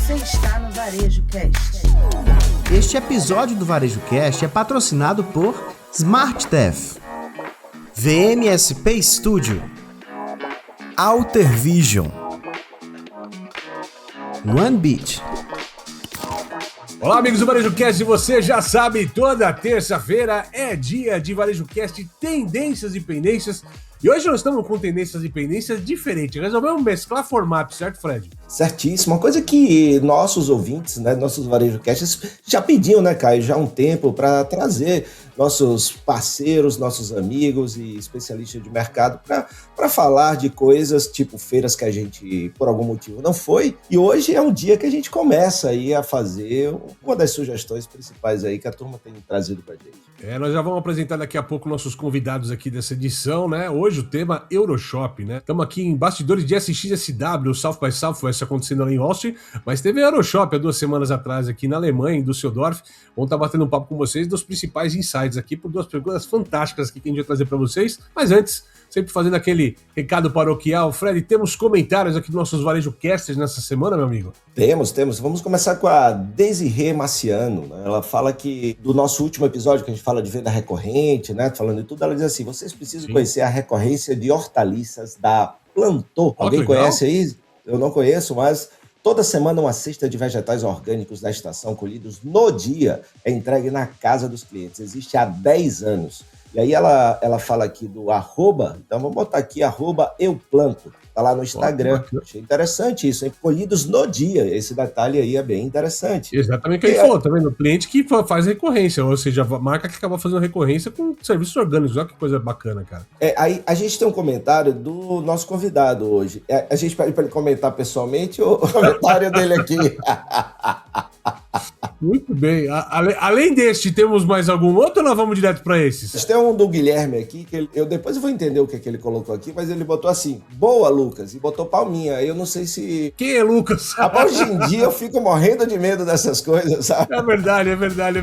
Você está no Varejo Cast. Este episódio do Varejo Cast é patrocinado por SmartDev, VMSP Studio, Alter Vision, OneBit. Olá, amigos do Varejo Cast, você já sabe, toda terça-feira é dia de Varejo Cast, tendências e pendências. E hoje nós estamos com tendências e pendências diferentes. Resolvemos mesclar formato, certo, Fred? Certíssimo. Uma coisa que nossos ouvintes, né, nossos Varejo Casts já pediam, né, Caio, já há um tempo, para trazer nossos parceiros, nossos amigos e especialistas de mercado para falar de coisas tipo feiras que a gente, por algum motivo, não foi. E hoje é um dia que a gente começa aí a fazer uma das sugestões principais aí que a turma tem trazido para a gente. Nós já vamos apresentar daqui a pouco nossos convidados aqui dessa edição, né? Hoje o tema Euroshop, né? Estamos aqui em bastidores de SXSW, o South by Southwest acontecendo ali em Austin, mas teve Euroshop há 2 semanas atrás aqui na Alemanha, em Düsseldorf. Vamos estar batendo um papo com vocês dos principais insights aqui por 2 perguntas fantásticas aqui que a gente vai trazer para vocês. Mas antes, sempre fazendo aquele recado paroquial, Fred, temos comentários aqui dos nossos Varejo Casters nessa semana, meu amigo? Temos. Vamos começar com a Desirê Marciano, né? Ela fala que do nosso último episódio, que a gente fala de venda recorrente, né? Falando de tudo, ela diz assim, vocês precisam conhecer a recorrência de hortaliças da Plantô. Alguém conhece aí? Eu não conheço, mas toda semana uma cesta de vegetais orgânicos da estação colhidos no dia é entregue na casa dos clientes. Existe há 10 anos. E aí ela fala aqui do arroba, então vamos botar aqui @euplanto, tá lá no Instagram. Achei interessante isso, hein? Colhidos no dia, esse detalhe aí é bem interessante. Exatamente o que ele falou, tá vendo? O cliente que faz recorrência, ou seja, a marca que acaba fazendo recorrência com serviços orgânicos, olha que coisa bacana, cara. Aí a gente tem um comentário do nosso convidado hoje. A gente pede para ele comentar pessoalmente ou o comentário dele aqui? Muito bem. Além deste, temos mais algum outro ou nós vamos direto para esses? Tem um do Guilherme aqui, que depois eu vou entender o que ele colocou aqui, mas ele botou assim, boa, Lucas, e botou palminha. Eu não sei se... Quem é Lucas? Hoje em dia eu fico morrendo de medo dessas coisas, sabe? É verdade.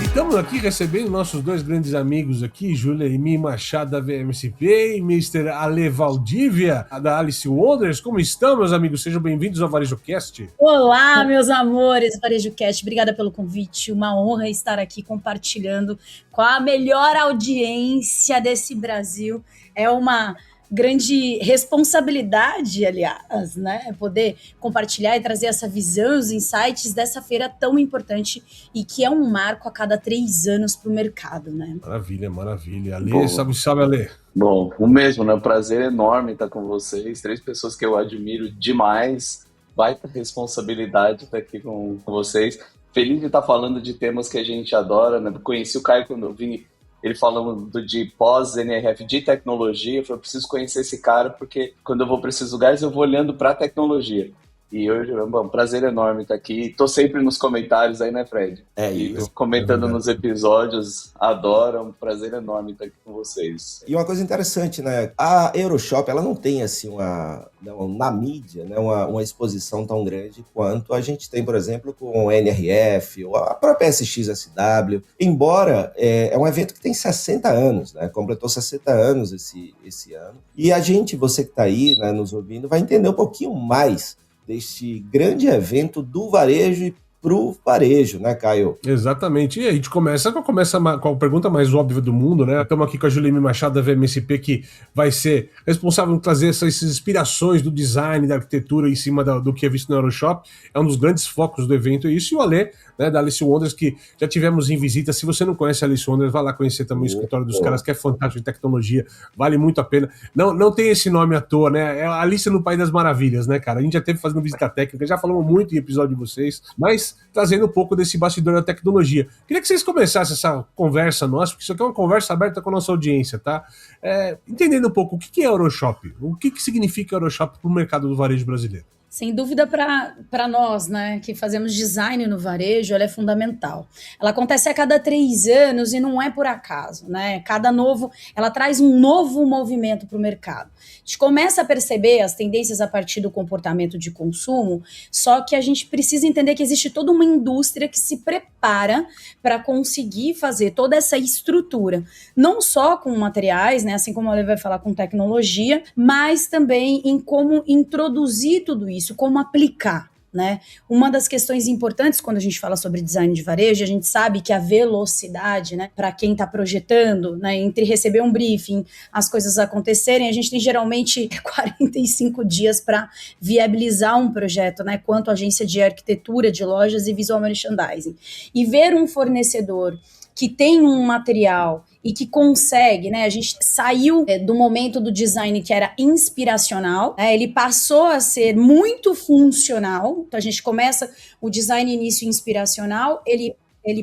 Estamos aqui recebendo nossos 2 grandes amigos aqui, Júlia e Mi Machado da VMSP e Mr. Ale Valdívia, da Alice Wonders. Como estão, meus amigos? Sejam bem-vindos ao Varejo Cast. Olá, meus amores, Varejo Cast. Obrigada pelo convite. Uma honra estar aqui compartilhando com a melhor audiência desse Brasil. É uma grande responsabilidade, aliás, né? Poder compartilhar e trazer essa visão, os insights dessa feira tão importante e que é um marco a cada 3 anos para o mercado, né? Maravilha. Ale, salve, Ale. Bom, o mesmo, né? Um prazer enorme estar com vocês, 3 pessoas que eu admiro demais, baita responsabilidade estar aqui com vocês. Feliz de estar falando de temas que a gente adora, né? Conheci o Caio quando eu vim ele falando de pós-NRF de tecnologia. Eu falei, eu preciso conhecer esse cara, porque quando eu vou para esses lugares, eu vou olhando para a tecnologia. E hoje é um prazer enorme estar aqui. Estou sempre nos comentários aí, né, Fred? É isso. Comentando nos episódios, adoro, é um prazer enorme estar aqui com vocês. E uma coisa interessante, né? A Euroshop, ela não tem, assim, na mídia, né, uma exposição tão grande quanto a gente tem, por exemplo, com o NRF ou a própria SXSW. Embora é um evento que tem 60 anos, né? Completou 60 anos esse ano. E a gente, você que está aí, né, nos ouvindo, vai entender um pouquinho mais deste grande evento do varejo e pro varejo, né, Caio? Exatamente. E a gente começa com a pergunta mais óbvia do mundo, né? Estamos aqui com a Juliane Machado da VMSP, que vai ser responsável por trazer essas inspirações do design, da arquitetura em cima do que é visto no Euroshop. É um dos grandes focos do evento, isso. E o Ale, né, da Alice Wonders, que já tivemos em visita. Se você não conhece a Alice Wonders, vai lá conhecer também o escritório dos caras, que é fantástico de tecnologia, vale muito a pena. Não tem esse nome à toa, né? É a Alice no País das Maravilhas, né, cara? A gente já teve fazendo visita técnica, já falamos muito em episódio de vocês, mas trazendo um pouco desse bastidor da tecnologia. Queria que vocês começassem essa conversa nossa, porque isso aqui é uma conversa aberta com a nossa audiência, tá? Entendendo um pouco o que é Euroshop, o que significa Euroshop para o mercado do varejo brasileiro. Sem dúvida, para nós, né, que fazemos design no varejo, ela é fundamental. Ela acontece a cada 3 anos e não é por acaso, né? Ela traz um novo movimento para o mercado. A gente começa a perceber as tendências a partir do comportamento de consumo, só que a gente precisa entender que existe toda uma indústria que se prepara para conseguir fazer toda essa estrutura, não só com materiais, né, assim como a Ale vai falar com tecnologia, mas também em como introduzir tudo isso isso, como aplicar, né? Uma das questões importantes quando a gente fala sobre design de varejo, a gente sabe que a velocidade, né, para quem está projetando, né, entre receber um briefing, as coisas acontecerem, a gente tem geralmente 45 dias para viabilizar um projeto, né, quanto agência de arquitetura de lojas e visual merchandising. E ver um fornecedor que tem um material e que consegue, né? A gente saiu do momento do design que era inspiracional, né, ele passou a ser muito funcional. Então a gente começa o design início inspiracional, ele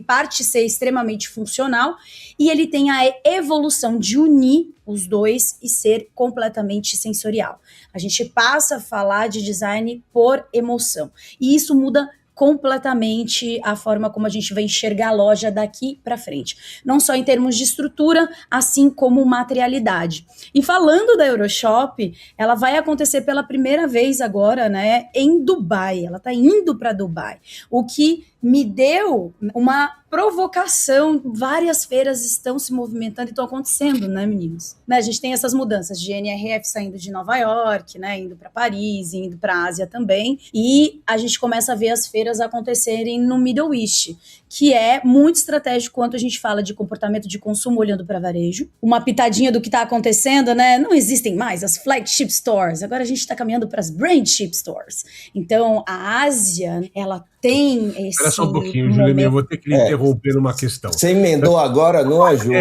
parte a ser extremamente funcional e ele tem a evolução de unir os dois e ser completamente sensorial. A gente passa a falar de design por emoção. E isso muda completamente a forma como a gente vai enxergar a loja daqui para frente. Não só em termos de estrutura, assim como materialidade. E falando da Euroshop, ela vai acontecer pela primeira vez agora, né, em Dubai. Ela está indo para Dubai. O que me deu uma provocação. Várias feiras estão se movimentando e estão acontecendo, né, meninos? Né, a gente tem essas mudanças de NRF saindo de Nova York, né, indo para Paris, indo para a Ásia também, e a gente começa a ver as feiras acontecerem no Middle East, que é muito estratégico quando a gente fala de comportamento de consumo olhando para varejo. Uma pitadinha do que está acontecendo, né? Não existem mais as flagship stores, agora a gente está caminhando para as brandship stores. Então, a Ásia, ela tem esse... Espera só um pouquinho, Juliane, eu vou ter que lhe interromper numa questão. Você emendou agora, não é, Ju?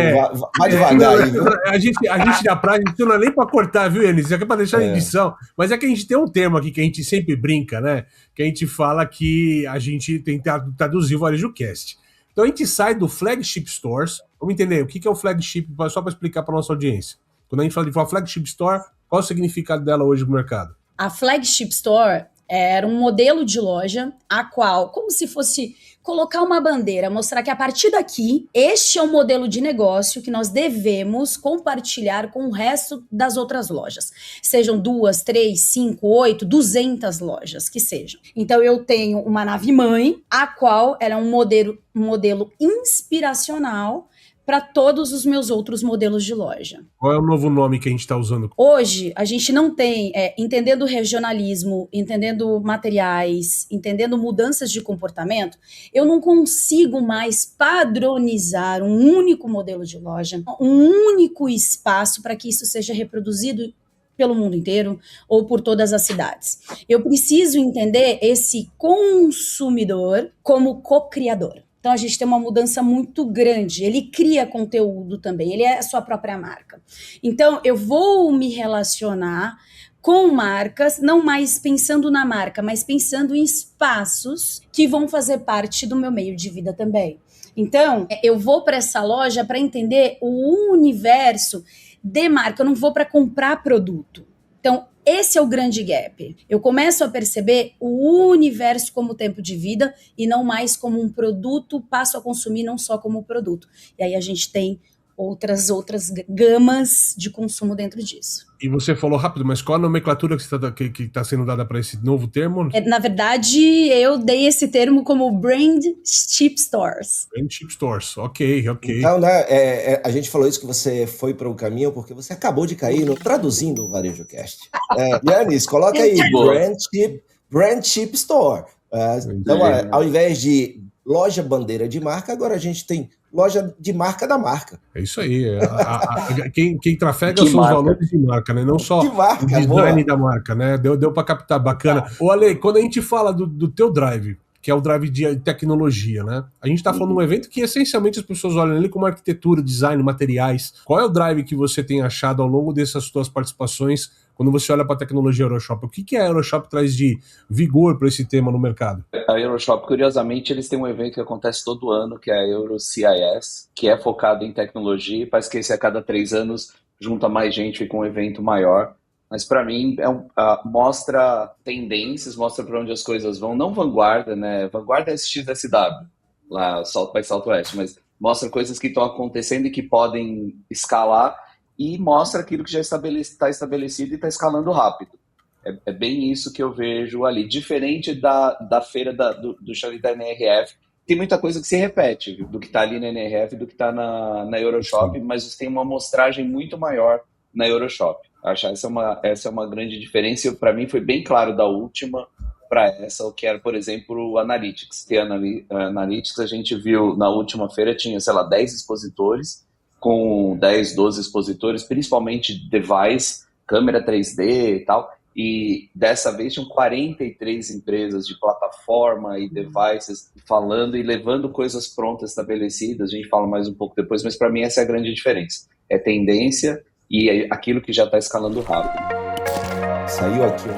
Vai devagar aí, viu? A gente da praia, isso não é nem para cortar, viu, Enes? Isso aqui é para deixar em edição. Mas é que a gente tem um termo aqui que a gente sempre brinca, né? Que a gente fala que a gente tem que traduzir o Varejo Cast. Então a gente sai do flagship stores. Vamos entender o que é o flagship, só para explicar para nossa audiência. Quando a gente fala de uma flagship store, qual é o significado dela hoje no mercado? A flagship store era um modelo de loja a qual, como se fosse colocar uma bandeira, mostrar que a partir daqui, este é o modelo de negócio que nós devemos compartilhar com o resto das outras lojas. Sejam 2, 3, 5, 8, 200 lojas, que sejam. Então eu tenho uma nave-mãe, a qual ela é um modelo inspiracional para todos os meus outros modelos de loja. Qual é o novo nome que a gente está usando? Hoje, a gente não tem, entendendo regionalismo, entendendo materiais, entendendo mudanças de comportamento, eu não consigo mais padronizar um único modelo de loja, um único espaço para que isso seja reproduzido pelo mundo inteiro ou por todas as cidades. Eu preciso entender esse consumidor como co-criador. Então, a gente tem uma mudança muito grande. Ele cria conteúdo também, ele é a sua própria marca. Então, eu vou me relacionar com marcas, não mais pensando na marca, mas pensando em espaços que vão fazer parte do meu meio de vida também. Então, eu vou para essa loja para entender o universo de marca, eu não vou para comprar produto. Então, esse é o grande gap. Eu começo a perceber o universo como tempo de vida e não mais como um produto, passo a consumir não só como produto. E aí a gente tem outras gamas de consumo dentro disso. E você falou rápido, mas qual a nomenclatura que está sendo dada para esse novo termo? Na verdade, eu dei esse termo como Brandship Stores. Brandship Stores, ok. Então, né, a gente falou isso que você foi para o caminho porque você acabou de cair no Traduzindo o Varejo Cast. Yanis, coloca aí, Brandship Store. Então, ao invés de loja bandeira de marca, agora a gente tem loja de marca da marca. É isso aí. Quem trafega são os valores de marca, né? Não só o design da marca, né? Deu para captar, bacana. Ô, Ale, quando a gente fala do teu drive, que é o drive de tecnologia, né? A gente está falando de um evento que essencialmente as pessoas olham ele como arquitetura, design, materiais. Qual é o drive que você tem achado ao longo dessas suas participações quando você olha para a tecnologia Euroshop? O que a Euroshop traz de vigor para esse tema no mercado? A Euroshop, curiosamente, eles têm um evento que acontece todo ano, que é a EuroCIS, que é focado em tecnologia, e parece que esse a cada 3 anos junta mais gente, fica um evento maior. Mas para mim mostra tendências, mostra para onde as coisas vão. Não vanguarda, né? Vanguarda é SXSW, lá South by Southwest, mas mostra coisas que estão acontecendo e que podem escalar, e mostra aquilo que já está estabelecido e está escalando rápido. É bem isso que eu vejo ali. Diferente da feira do Chale da NRF, tem muita coisa que se repete, viu? Do que está ali na NRF, do que está na Euroshop, mas você tem uma amostragem muito maior na Euroshop. Acho que essa é uma grande diferença. Para mim foi bem claro da última para essa, o que era, por exemplo, o Analytics. Analytics, a gente viu na última feira, tinha, sei lá, 10 expositores, com 10, 12 expositores, principalmente device, câmera 3D e tal, e dessa vez tinham 43 empresas de plataforma e devices falando e levando coisas prontas, estabelecidas. A gente fala mais um pouco depois, mas para mim essa é a grande diferença. É tendência e aquilo que já está escalando rápido. Saiu aqui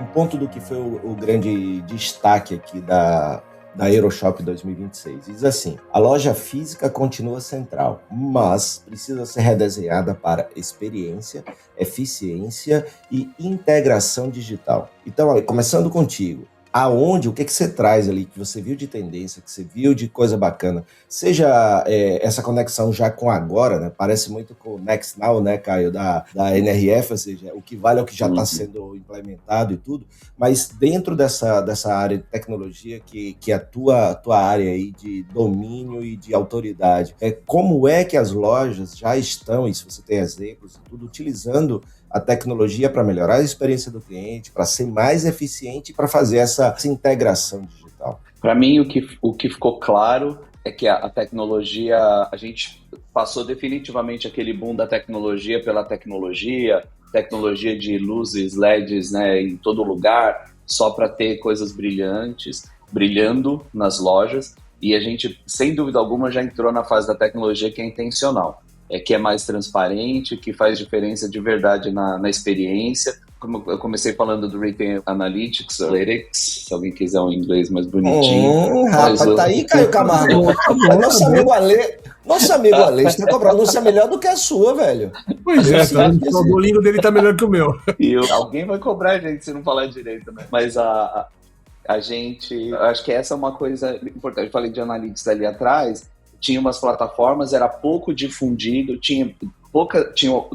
um ponto do que foi o grande destaque aqui da Aeroshop 2026. Diz assim: a loja física continua central, mas precisa ser redesenhada para experiência, eficiência e integração digital. Então, Ale, começando contigo, o que você traz ali, que você viu de tendência, que você viu de coisa bacana, seja essa conexão já com agora, né? Parece muito com o Next Now, né, Caio, da NRF, ou seja, o que vale é o que já está sendo implementado e tudo, mas dentro dessa área de tecnologia, que é a tua área aí de domínio e de autoridade, como é que as lojas já estão, e se você tem exemplos e tudo, utilizando a tecnologia para melhorar a experiência do cliente, para ser mais eficiente, para fazer essa integração digital? Para mim, o que ficou claro é que a tecnologia, a gente passou definitivamente aquele boom da tecnologia pela tecnologia de luzes, LEDs, né, em todo lugar, só para ter coisas brilhantes, brilhando nas lojas, e a gente, sem dúvida alguma, já entrou na fase da tecnologia que é intencional. Que é mais transparente, que faz diferença de verdade na experiência. Como eu comecei falando do Retail Analytics, se alguém quiser um inglês mais bonitinho. Rapaz, tá aí, Caio Camargo. Nosso amigo Ale está com a pronúncia melhor do que a sua, velho. Pois é, o bolinho dele tá melhor que o meu. E alguém vai cobrar a gente se não falar direito, né? Mas a gente, acho que essa é uma coisa importante. Eu falei de Analytics ali atrás, tinha umas plataformas, era pouco difundido, tinha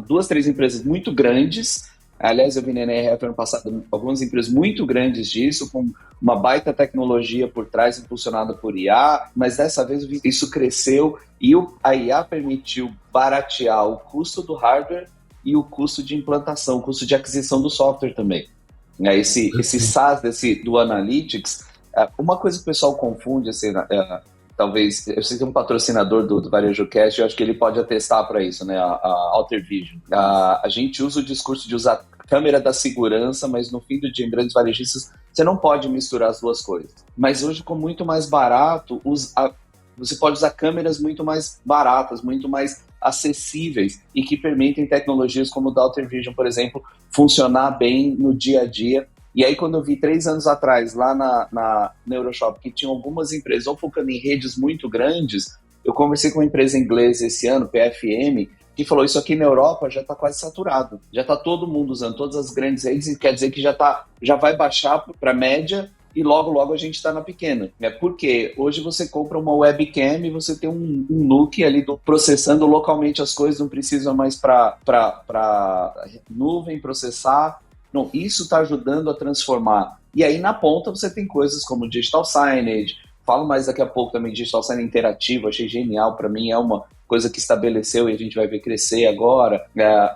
2, 3 empresas muito grandes. Aliás, eu vi na NRF ano passado algumas empresas muito grandes disso, com uma baita tecnologia por trás, impulsionada por IA, mas dessa vez isso cresceu e a IA permitiu baratear o custo do hardware e o custo de implantação, o custo de aquisição do software também. Esse SaaS do Analytics, uma coisa que o pessoal confunde, assim, talvez, eu sei que é um patrocinador do Varejo Cast, eu acho que ele pode atestar para isso, né? A Alter Vision. A gente usa o discurso de usar a câmera da segurança, mas no fim do dia, em grandes varejistas, você não pode misturar as duas coisas. Mas hoje, com muito mais barato, você pode usar câmeras muito mais baratas, muito mais acessíveis e que permitem tecnologias como o da Alter Vision, por exemplo, funcionar bem no dia a dia. E aí, quando eu vi 3 anos atrás, lá na Euroshop, que tinham algumas empresas ou focando em redes muito grandes, eu conversei com uma empresa inglesa esse ano, PFM, que falou: isso aqui na Europa já está quase saturado. Já está todo mundo usando todas as grandes redes, e quer dizer que já vai baixar para a média e logo a gente está na pequena. Porque hoje você compra uma webcam e você tem um NUC ali processando localmente as coisas, não precisa mais para nuvem processar. Não, isso está ajudando a transformar. E aí, na ponta, você tem coisas como Digital Signage. Falo mais daqui a pouco também de Digital Signage interativo. Achei genial. Para mim, é uma coisa que estabeleceu e a gente vai ver crescer agora.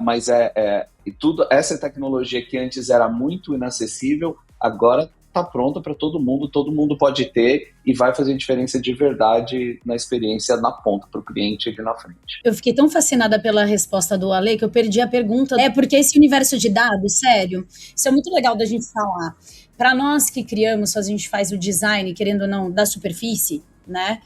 Mas e tudo, essa tecnologia que antes era muito inacessível, agora está pronta para todo mundo pode ter e vai fazer diferença de verdade na experiência na ponta para o cliente ali na frente. Eu fiquei tão fascinada pela resposta do Ale que eu perdi a pergunta. Porque esse universo de dados, sério, isso é muito legal da gente falar. Para nós que criamos, a gente faz o design, querendo ou não, da superfície, né?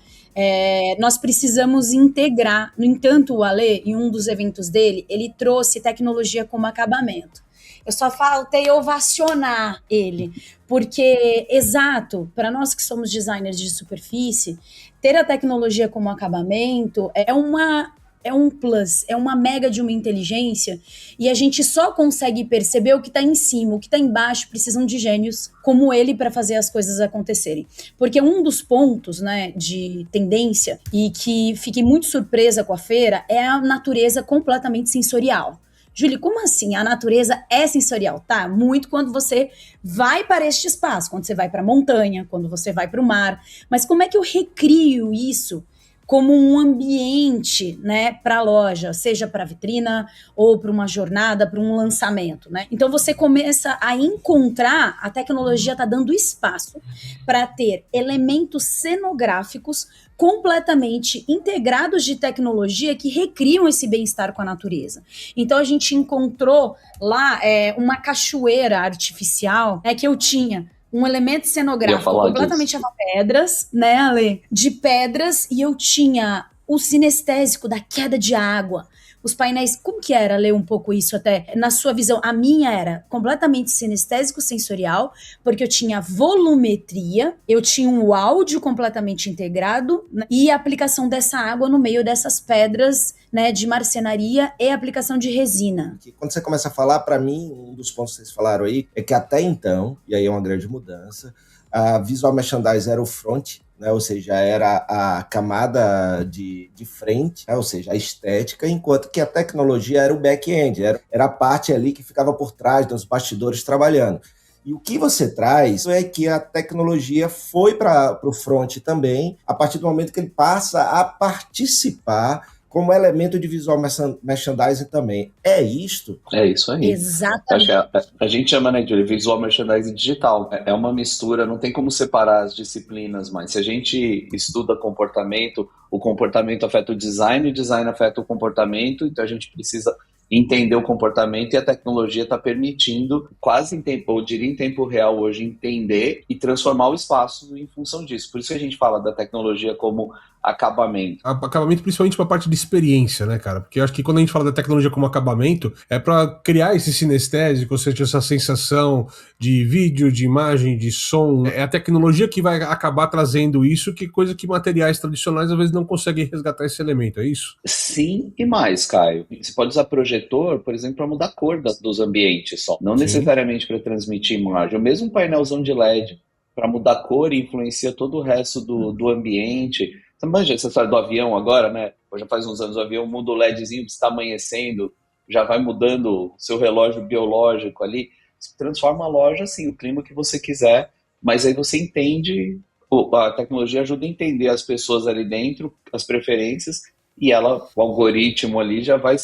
Nós precisamos integrar. No entanto, o Ale, em um dos eventos dele, ele trouxe tecnologia como acabamento. Eu só faltei ovacionar ele, porque, exato, para nós que somos designers de superfície, ter a tecnologia como acabamento é um plus, é uma mega de uma inteligência, e a gente só consegue perceber o que está em cima, o que está embaixo precisam de gênios como ele para fazer as coisas acontecerem. Porque um dos pontos, né, de tendência, e que fiquei muito surpresa com a feira, é a natureza completamente sensorial. Júlia, como assim? A natureza é sensorial, tá? Muito quando você vai para este espaço, quando você vai para a montanha, quando você vai para o mar. Mas como é que eu recrio isso como um ambiente, né, para a loja, seja para vitrina ou para uma jornada, para um lançamento, né? Então você começa a encontrar, a tecnologia está dando espaço para ter elementos cenográficos completamente integrados de tecnologia que recriam esse bem-estar com a natureza. Então a gente encontrou lá uma cachoeira artificial, que eu tinha um elemento cenográfico completamente de pedras, né, Ale? De pedras, e eu tinha o sinestésico da queda de água. Os painéis, como que era ler um pouco isso até? Na sua visão, a minha era completamente sinestésico sensorial, porque eu tinha volumetria, eu tinha um áudio completamente integrado e a aplicação dessa água no meio dessas pedras, né, de marcenaria e aplicação de resina. Quando você começa a falar, para mim, um dos pontos que vocês falaram aí é que até então, e aí é uma grande mudança, a Visual Merchandising era o front, né, ou seja, era a camada de frente, né, ou seja, a estética, enquanto que a tecnologia era o back-end, era a parte ali que ficava por trás dos bastidores trabalhando. E o que você traz é que a tecnologia foi para o front também, a partir do momento que ele passa a participar como elemento de visual merchandising também. É isto? É isso aí. Exatamente. A gente chama, né, de visual merchandising digital. É uma mistura, não tem como separar as disciplinas, mas se a gente estuda comportamento, o comportamento afeta o design afeta o comportamento, então a gente precisa entender o comportamento e a tecnologia está permitindo, quase em tempo, eu diria em tempo real hoje, entender e transformar o espaço em função disso. Por isso que a gente fala da tecnologia como acabamento. Acabamento principalmente para a parte de experiência, né, cara? Porque eu acho que quando a gente fala da tecnologia como acabamento, é para criar esse sinestésico, ou seja, essa sensação de vídeo, de imagem, de som. É a tecnologia que vai acabar trazendo isso, que coisa que materiais tradicionais às vezes não conseguem resgatar esse elemento, é isso? Sim, e mais, Caio. Você pode usar projetor, por exemplo, para mudar a cor dos ambientes só. Não necessariamente para transmitir imagem. O mesmo painelzão de LED para mudar a cor e influencia todo o resto do ambiente. Você manja essa história do avião agora, né? Já faz uns anos o avião muda o LEDzinho, está amanhecendo, já vai mudando o seu relógio biológico ali. Você transforma a loja assim, o clima que você quiser, mas aí você entende, a tecnologia ajuda a entender as pessoas ali dentro, as preferências, e o algoritmo ali já vai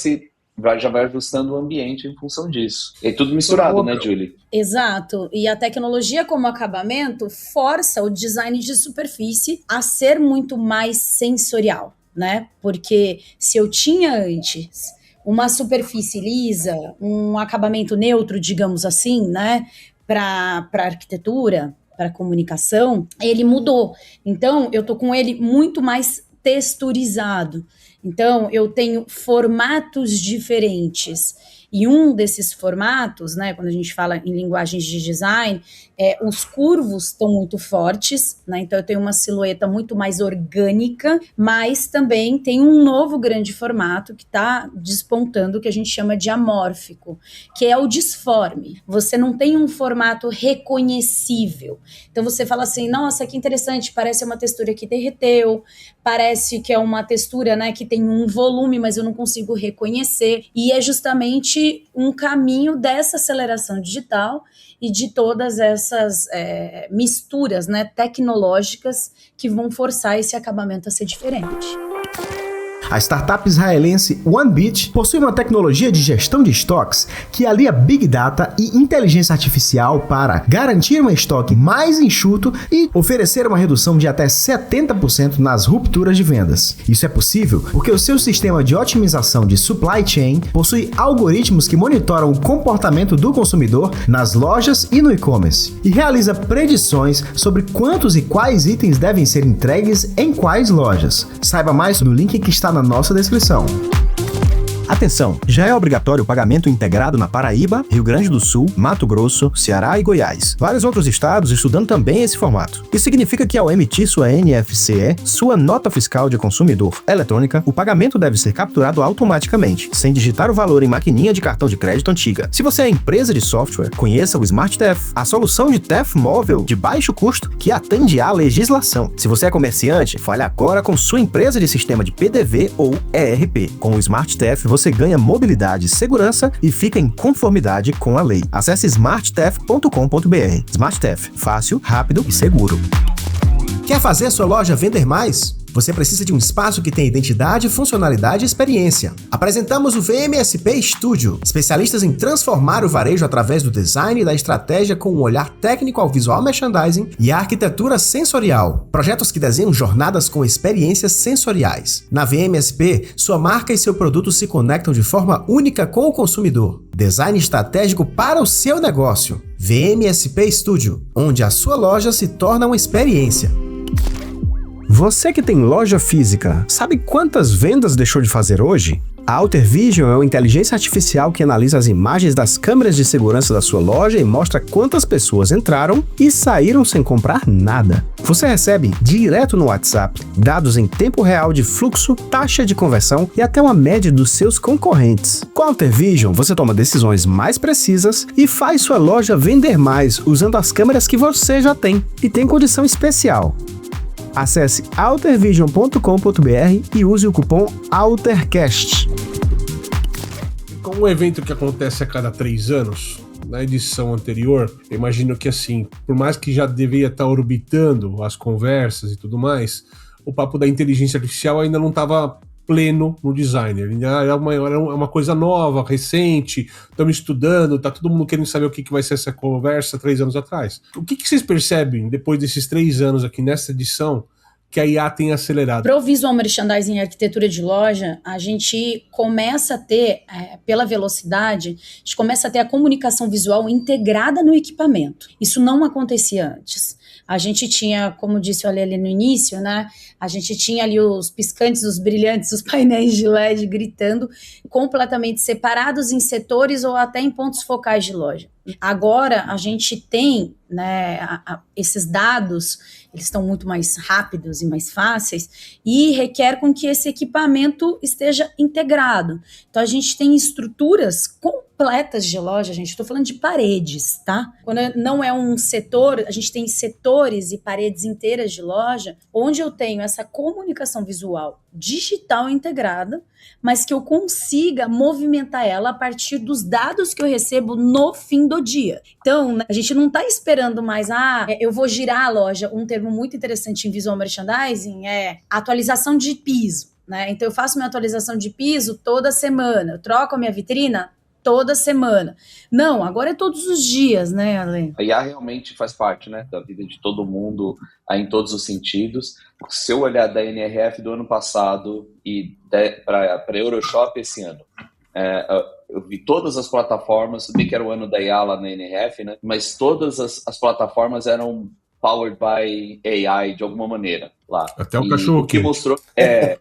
ajustando o ambiente em função disso. É tudo misturado, né, Julie? Exato. E a tecnologia como acabamento força o design de superfície a ser muito mais sensorial, né? Porque se eu tinha antes uma superfície lisa, um acabamento neutro, digamos assim, né, para arquitetura, para comunicação, ele mudou. Então, eu tô com ele muito mais texturizado. Então, eu tenho formatos diferentes. E um desses formatos, né, quando a gente fala em linguagens de design, os curvos estão muito fortes, né, então eu tenho uma silhueta muito mais orgânica, mas também tem um novo grande formato que está despontando, que a gente chama de amórfico, que é o disforme. Você não tem um formato reconhecível. Então você fala assim, nossa, que interessante, parece uma textura que derreteu, parece que é uma textura, né, que tem um volume, mas eu não consigo reconhecer, e é justamente um caminho dessa aceleração digital e de todas essas misturas, né, tecnológicas que vão forçar esse acabamento a ser diferente. A startup israelense OneBeach possui uma tecnologia de gestão de estoques que alia Big Data e inteligência artificial para garantir um estoque mais enxuto e oferecer uma redução de até 70% nas rupturas de vendas. Isso é possível porque o seu sistema de otimização de supply chain possui algoritmos que monitoram o comportamento do consumidor nas lojas e no e-commerce e realiza predições sobre quantos e quais itens devem ser entregues em quais lojas. Saiba mais no link que está na nossa descrição. Atenção, já é obrigatório o pagamento integrado na Paraíba, Rio Grande do Sul, Mato Grosso, Ceará e Goiás. Vários outros estados estudando também esse formato. Isso significa que ao emitir sua NFCE, sua nota fiscal de consumidor eletrônica, o pagamento deve ser capturado automaticamente, sem digitar o valor em maquininha de cartão de crédito antiga. Se você é empresa de software, conheça o SmartTEF, a solução de TEF móvel de baixo custo que atende à legislação. Se você é comerciante, fale agora com sua empresa de sistema de PDV ou ERP. Com o SmartTEF, você ganha mobilidade, segurança e fica em conformidade com a lei. Acesse smarttef.com.br. SmartTEF, fácil, rápido e seguro. Quer fazer sua loja vender mais? Você precisa de um espaço que tenha identidade, funcionalidade e experiência. Apresentamos o VMSP Studio, especialistas em transformar o varejo através do design e da estratégia com um olhar técnico ao visual merchandising e à arquitetura sensorial. Projetos que desenham jornadas com experiências sensoriais. Na VMSP, sua marca e seu produto se conectam de forma única com o consumidor. Design estratégico para o seu negócio. VMSP Studio, onde a sua loja se torna uma experiência. Você que tem loja física, sabe quantas vendas deixou de fazer hoje? A Alter Vision é uma inteligência artificial que analisa as imagens das câmeras de segurança da sua loja e mostra quantas pessoas entraram e saíram sem comprar nada. Você recebe direto no WhatsApp dados em tempo real de fluxo, taxa de conversão e até uma média dos seus concorrentes. Com a Alter Vision, você toma decisões mais precisas e faz sua loja vender mais usando as câmeras que você já tem. E tem condição especial. Acesse altervision.com.br e use o cupom ALTERCAST. Com um evento que acontece a cada 3 anos, na edição anterior, eu imagino que assim, por mais que já deveria estar orbitando as conversas e tudo mais, o papo da inteligência artificial ainda não estava pleno no design. Ainda era uma coisa nova, recente, estamos estudando, tá todo mundo querendo saber o que vai ser essa conversa 3 anos atrás. O que vocês percebem depois desses 3 anos aqui nessa edição que a IA tem acelerado? Para o visual merchandising e arquitetura de loja, a gente começa a ter, pela velocidade, a gente começa a ter a comunicação visual integrada no equipamento. Isso não acontecia antes. A gente tinha, como disse o Ale ali no início, né? A gente tinha ali os piscantes, os brilhantes, os painéis de LED gritando, completamente separados em setores ou até em pontos focais de loja. Agora a gente tem, né, esses dados, eles estão muito mais rápidos e mais fáceis e requer com que esse equipamento esteja integrado. Então a gente tem estruturas completas de loja, gente, estou falando de paredes, tá? Quando não é um setor, a gente tem setores e paredes inteiras de loja, onde eu tenho essa comunicação visual digital integrada, mas que eu consiga movimentar ela a partir dos dados que eu recebo no fim do dia. Então, a gente não está esperando mais, eu vou girar a loja. Um termo muito interessante em visual merchandising é atualização de piso, né? Então, eu faço minha atualização de piso toda semana, eu troco a minha vitrina toda semana. Não, agora é todos os dias, né, Ale? A IA realmente faz parte, né, da vida de todo mundo, em todos os sentidos. Se eu olhar da NRF do ano passado e para a Euroshop esse ano, eu vi todas as plataformas, tudo bem que era o ano da IA lá na NRF, né, mas todas as plataformas eram powered by AI de alguma maneira lá. Até o cachorro que mostrou,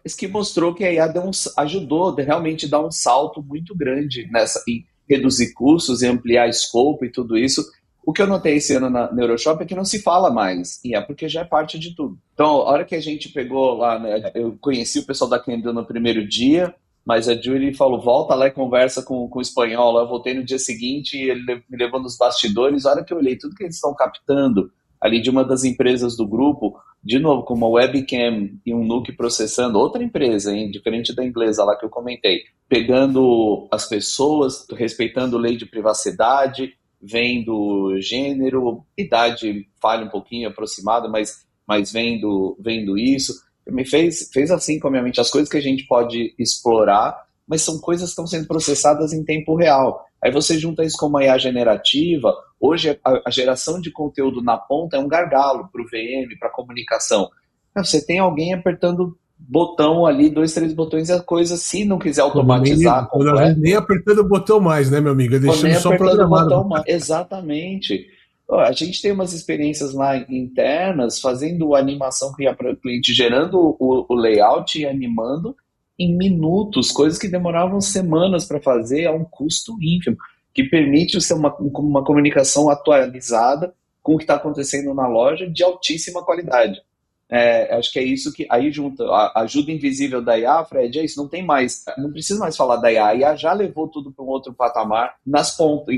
isso que mostrou que a IA ajudou a realmente dar um salto muito grande em reduzir custos e ampliar escopo e tudo isso. O que eu notei esse ano na Euroshop é que não se fala mais, e é porque já é parte de tudo. Então, a hora que a gente pegou lá, né, eu conheci o pessoal da Kendall no primeiro dia, mas a Julie falou, volta lá e conversa com o espanhol. Eu voltei no dia seguinte e ele me levou nos bastidores. A hora que eu olhei tudo que eles estão captando ali de uma das empresas do grupo, de novo, com uma webcam e um NUC processando, outra empresa, hein, diferente da inglesa lá que eu comentei, pegando as pessoas, respeitando lei de privacidade, vendo gênero, idade falha um pouquinho, aproximada, mas vendo isso, me fez assim com a minha mente, as coisas que a gente pode explorar, mas são coisas que estão sendo processadas em tempo real. Aí você junta isso com uma IA generativa. Hoje a geração de conteúdo na ponta é um gargalo para o VM, para a comunicação. Você tem alguém apertando botão ali, 2, 3 botões, a coisa, se não quiser automatizar... Nem apertando o botão mais, né, meu amigo? Deixando só programado. Exatamente. A gente tem umas experiências lá internas, fazendo animação para o cliente, gerando o layout e animando em minutos, coisas que demoravam semanas para fazer a um custo ínfimo, que permite ser uma comunicação atualizada com o que está acontecendo na loja de altíssima qualidade. Acho que é isso que aí junta a ajuda invisível da IA, Fred, é isso, não precisa mais falar da IA, a IA já levou tudo para um outro patamar nas pontas,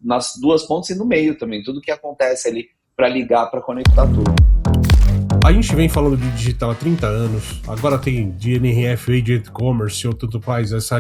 nas duas pontas e no meio também, tudo que acontece ali para ligar, para conectar tudo. A gente vem falando de digital há 30 anos, agora tem de NRF, Agent Commerce, ou tanto faz, essa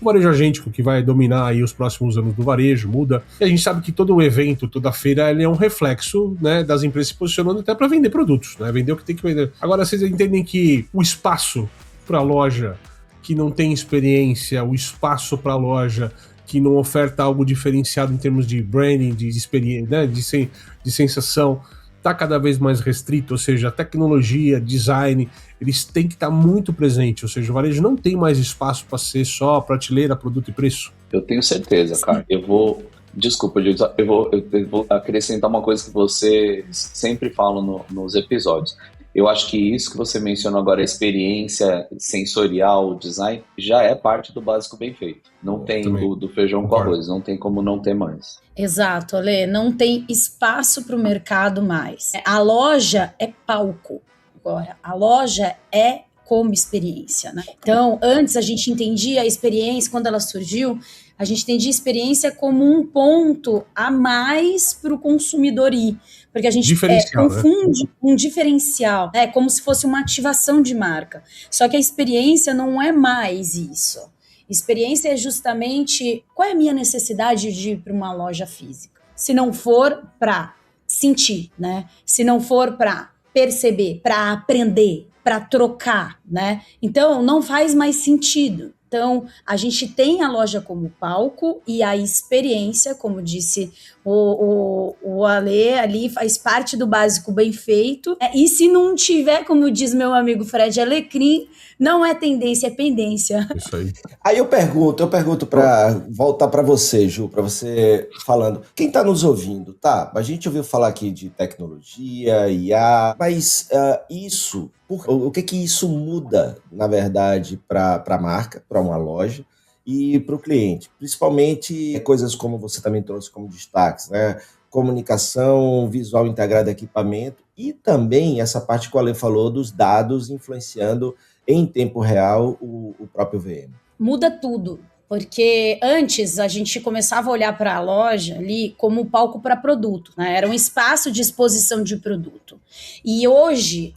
o varejo agêntico que vai dominar aí os próximos anos do varejo, muda. E a gente sabe que todo o evento, toda feira, ele é um reflexo, né, das empresas se posicionando até para vender produtos, né, vender o que tem que vender. Agora, vocês entendem que o espaço para a loja que não tem experiência, o espaço para a loja que não oferta algo diferenciado em termos de branding, de experiência, né, de sensação, está cada vez mais restrito, ou seja, a tecnologia, design, eles têm que estar muito presentes, ou seja, o varejo não tem mais espaço para ser só prateleira, produto e preço. Eu tenho certeza, cara. Desculpa, eu vou acrescentar uma coisa que você sempre fala nos episódios. Eu acho que isso que você mencionou agora, a experiência sensorial, o design, já é parte do básico bem feito. Não tem do feijão com arroz, não tem como não ter mais. Exato, Ale, não tem espaço para o mercado mais. A loja é palco. Agora, a loja é como experiência, né? Então, antes a gente entendia a experiência, quando ela surgiu, a gente entendia a experiência como um ponto a mais para o consumidor ir. Porque a gente confunde, né? Um diferencial, né? Como se fosse uma ativação de marca. Só que a experiência não é mais isso. Experiência é justamente qual é a minha necessidade de ir para uma loja física. Se não for para sentir, né? Se não for para perceber, para aprender, para trocar, né? Então, não faz mais sentido. Então, a gente tem a loja como palco e a experiência, como disse o Ale, ali faz parte do básico bem feito. E se não tiver, como diz meu amigo Fred Alecrim, não é tendência, é pendência. Isso aí. Aí eu pergunto para voltar para você, Ju, para você falando. Quem está nos ouvindo, tá? A gente ouviu falar aqui de tecnologia, IA, mas isso... O que isso muda, na verdade, para a marca, para uma loja e para o cliente? Principalmente coisas como você também trouxe como destaques, né? Comunicação visual integrada, equipamento e também essa parte que o Ale falou dos dados influenciando em tempo real o próprio VM. Muda tudo. Porque antes a gente começava a olhar para a loja ali como um palco para produto, né? Era um espaço de exposição de produto. E hoje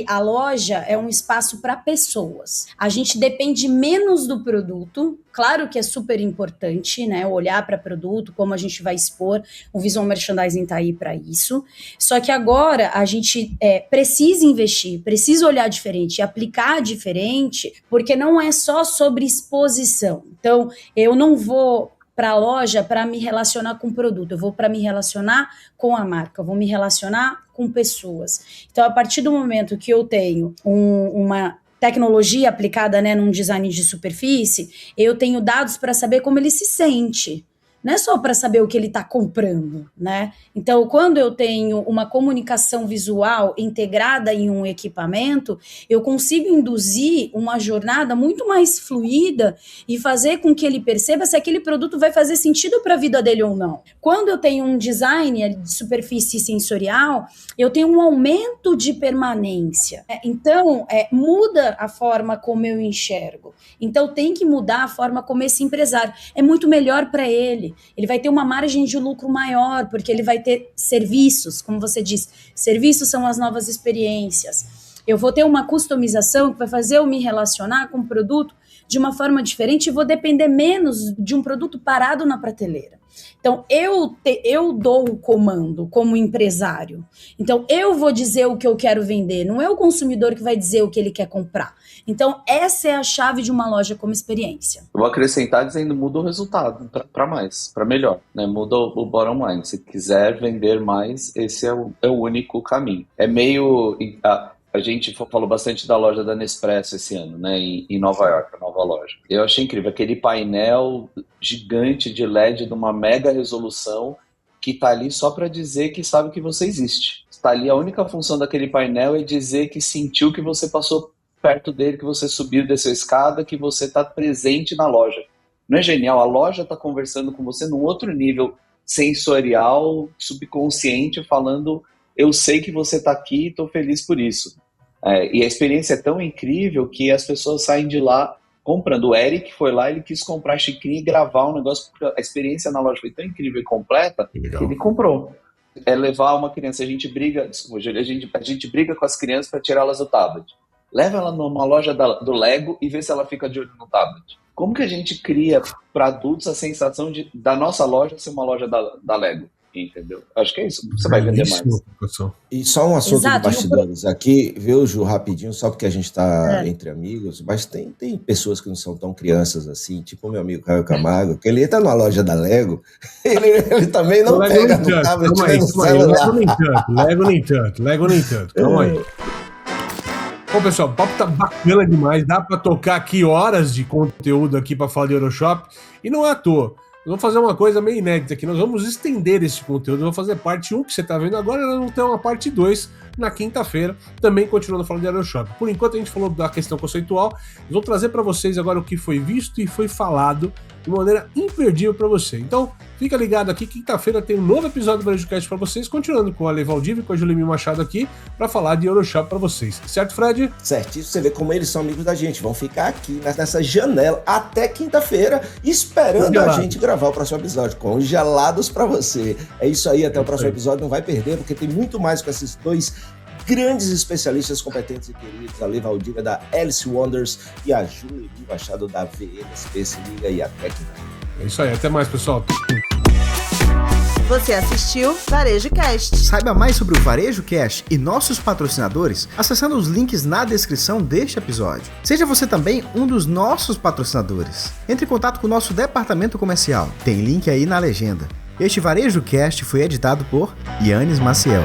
a loja é um espaço para pessoas. A gente depende menos do produto. Claro que é super importante, né? Olhar para produto, como a gente vai expor. O visual merchandising está aí para isso. Só que agora a gente precisa investir, precisa olhar diferente, aplicar diferente, porque não é só sobre exposição. Então, eu não vou para a loja para me relacionar com o produto, eu vou para me relacionar com a marca, eu vou me relacionar com pessoas. Então, a partir do momento que eu tenho uma tecnologia aplicada, né, num design de superfície, eu tenho dados para saber como ele se sente. Não é só para saber o que ele está comprando, né? Então, quando eu tenho uma comunicação visual integrada em um equipamento, eu consigo induzir uma jornada muito mais fluida e fazer com que ele perceba se aquele produto vai fazer sentido para a vida dele ou não. Quando eu tenho um design de superfície sensorial, eu tenho um aumento de permanência. Então, muda a forma como eu enxergo. Então, tem que mudar a forma como esse empresário. É muito melhor para ele. Ele vai ter uma margem de lucro maior, porque ele vai ter serviços, como você disse, serviços são as novas experiências. Eu vou ter uma customização que vai fazer eu me relacionar com o produto de uma forma diferente e vou depender menos de um produto parado na prateleira. Então, eu dou o comando como empresário. Então, eu vou dizer o que eu quero vender, não é o consumidor que vai dizer o que ele quer comprar. Então, essa é a chave de uma loja como experiência. Eu vou acrescentar dizendo, muda o resultado para mais, para melhor, né? Muda o bottom line. Se quiser vender mais, esse é o único caminho. É meio... A gente falou bastante da loja da Nespresso esse ano, né, em Nova York, a nova loja. Eu achei incrível, aquele painel gigante de LED de uma mega resolução que está ali só para dizer que sabe que você existe. Está ali, a única função daquele painel é dizer que sentiu que você passou perto dele, que você subiu, desceu a escada, que você está presente na loja. Não é genial? A loja está conversando com você num outro nível sensorial, subconsciente, falando... Eu sei que você está aqui e estou feliz por isso. E a experiência é tão incrível que as pessoas saem de lá comprando. O Eric foi lá, ele quis comprar xicrinha e gravar um negócio, porque a experiência na loja foi tão incrível e completa que ele comprou. É levar uma criança, a gente briga com as crianças para tirá-las do tablet. Leva ela numa loja do Lego e vê se ela fica de olho no tablet. como que a gente cria para adultos a sensação da nossa loja ser uma loja da Lego? Entendeu? Acho que é isso. Você vai vender mais. E só um assunto de bastidores aqui, viu, Ju, rapidinho, só porque a gente está entre amigos, mas tem pessoas que não são tão crianças assim, tipo o meu amigo Caio Camargo, que ele entra numa loja da Lego, ele também não pega no tablet nem no celular. Lego nem tanto. Calma aí. Bom, pessoal, o papo tá bacana demais, dá para tocar aqui horas de conteúdo aqui para falar de Euroshop, e não é à toa. Nós vamos fazer uma coisa meio inédita aqui, nós vamos estender esse conteúdo, vamos fazer parte 1 que você está vendo agora, nós vamos ter uma parte 2 na quinta-feira, também continuando falando de Euroshop. Por enquanto a gente falou da questão conceitual, eu vou trazer para vocês agora o que foi visto e foi falado de maneira imperdível para você. Então, fica ligado aqui, quinta-feira tem um novo episódio do VarejoCast para vocês, continuando com a Ale Valdívia e com a Julimir Machado aqui, para falar de Euroshop para vocês. Certo, Fred? Certíssimo, você vê como eles são amigos da gente, vão ficar aqui nessa janela até quinta-feira, esperando a gente gravar o próximo episódio, congelados para você. É isso aí, até o próximo episódio, não vai perder, porque tem muito mais com esses dois grandes especialistas competentes e queridos, a Ale Valdívia da Alice Wonders e a Julimir Machado da VMSP. Se liga aí, até quinta-feira. É isso aí, até mais, pessoal. Você assistiu VarejoCast. Saiba mais sobre o VarejoCast e nossos patrocinadores acessando os links na descrição deste episódio. Seja você também um dos nossos patrocinadores. Entre em contato com o nosso departamento comercial. Tem link aí na legenda. Este VarejoCast foi editado por Yannis Maciel.